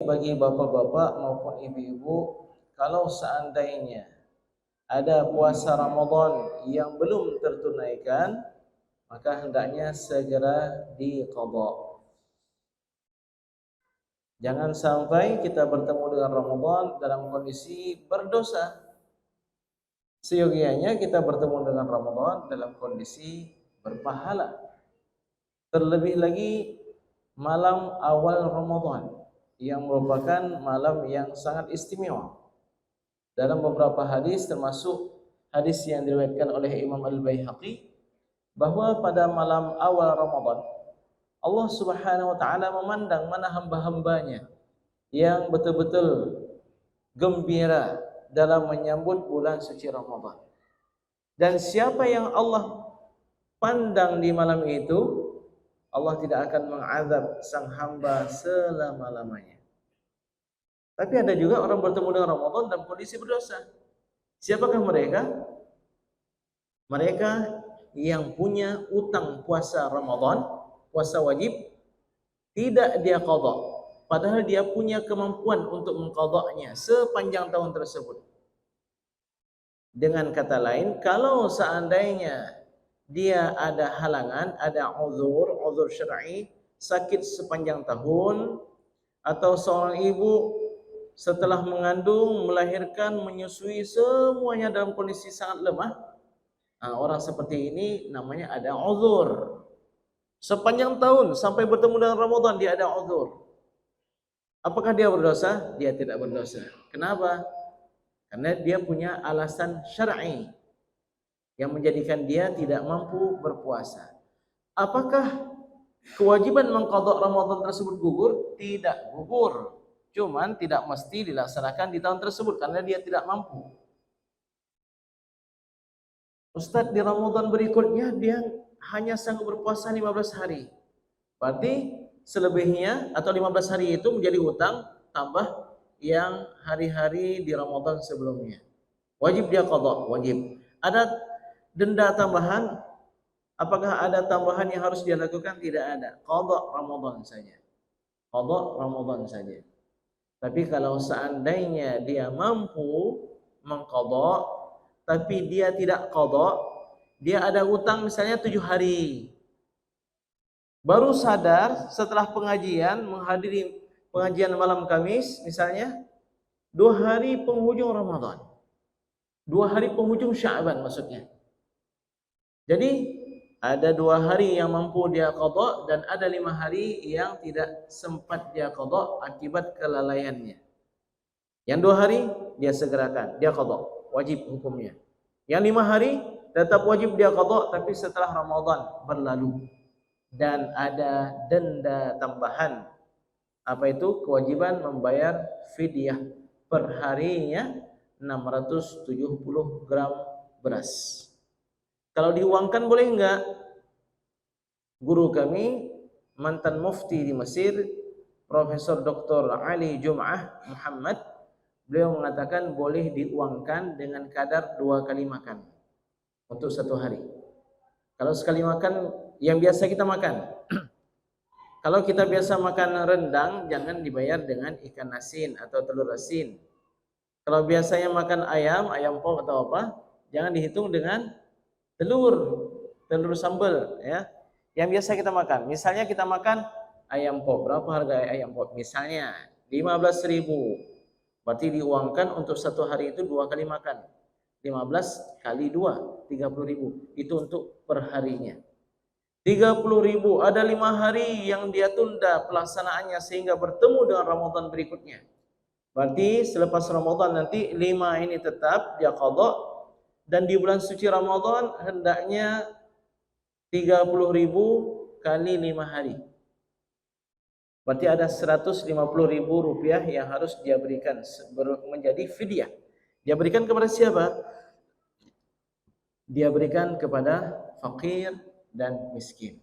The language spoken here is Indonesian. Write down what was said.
bagi bapak-bapak maupun ibu-ibu, kalau seandainya ada puasa Ramadan yang belum tertunaikan, maka hendaknya segera diqadha. Jangan sampai kita bertemu dengan Ramadan dalam kondisi berdosa. Seyogianya kita bertemu dengan Ramadan dalam kondisi berpahala. Terlebih lagi malam awal Ramadan yang merupakan malam yang sangat istimewa. Dalam beberapa hadis termasuk hadis yang diriwayatkan oleh Imam Al-Baihaqi bahwa pada malam awal Ramadan Allah Subhanahu wa taala memandang mana hamba-hambanya yang betul-betul gembira dalam menyambut bulan suci Ramadan. Dan siapa yang Allah pandang di malam itu, Allah tidak akan mengazab sang hamba selama-lamanya. Tapi ada juga orang bertemu dengan Ramadan dalam kondisi berdosa. Siapakah mereka? Mereka yang punya utang puasa Ramadan, puasa wajib, tidak dia qadha. Padahal dia punya kemampuan untuk mengqadhanya sepanjang tahun tersebut. Dengan kata lain, kalau seandainya dia ada halangan, ada uzur syar'i, sakit sepanjang tahun, atau seorang ibu setelah mengandung, melahirkan, menyusui, semuanya dalam kondisi sangat lemah, orang seperti ini namanya ada uzur. Sepanjang tahun sampai bertemu dengan Ramadan dia ada uzur. Apakah dia berdosa? Dia tidak berdosa. Kenapa? Karena dia punya alasan syar'i yang menjadikan dia tidak mampu berpuasa. Apakah kewajiban mengqadha Ramadan tersebut gugur? Tidak gugur. Cuman tidak mesti dilaksanakan di tahun tersebut karena dia tidak mampu. Ustadz, di Ramadan berikutnya dia hanya sanggup berpuasa 15 hari. Berarti selebihnya atau 15 hari itu menjadi hutang tambah yang hari-hari di Ramadan sebelumnya. Wajib dia qadha, wajib. Ada denda tambahan? Apakah ada tambahan yang harus dia lakukan? Tidak ada. Qadha Ramadan saja. Qadha Ramadan saja. Tapi kalau seandainya dia mampu mengqadha tapi dia tidak qadha, dia ada utang misalnya 7 hari. Baru sadar setelah pengajian, menghadiri pengajian malam Kamis misalnya, 2 hari penghujung Ramadan, 2 hari penghujung Sya'ban maksudnya. Jadi ada 2 hari yang mampu dia qadha dan ada 5 hari yang tidak sempat dia qadha akibat kelalaiannya. Yang 2 hari dia segerakan, dia qadha, wajib hukumnya. Yang 5 hari tetap wajib dia qadha tapi setelah Ramadan berlalu. Dan ada denda tambahan. Apa itu? Kewajiban membayar fidyah per harinya 670 gram beras. Kalau diuangkan boleh enggak? Guru kami, mantan mufti di Mesir, Profesor Dr. Ali Jum'ah Muhammad, beliau mengatakan boleh diuangkan dengan kadar 2 kali makan untuk 1 hari. Kalau sekali makan yang biasa kita makan. Kalau kita biasa makan rendang, jangan dibayar dengan ikan asin atau telur asin. Kalau biasanya makan ayam pop atau apa, jangan dihitung dengan telur sambal ya. Yang biasa kita makan. Misalnya kita makan ayam pop, berapa harga ayam pop? Misalnya 15.000. Berarti diuangkan untuk 1 hari itu 2 kali makan. 15 kali 2, 30.000. Itu untuk perharinya. 30.000, ada 5 hari yang dia tunda pelaksanaannya sehingga bertemu dengan Ramadan berikutnya. Berarti selepas Ramadan nanti 5 ini tetap dia qadha dan di bulan suci Ramadan hendaknya 30.000 kali 5 hari. Berarti ada 150.000 rupiah yang harus dia berikan menjadi fidyah. Dia berikan kepada siapa? Dia berikan kepada fakir dan miskin.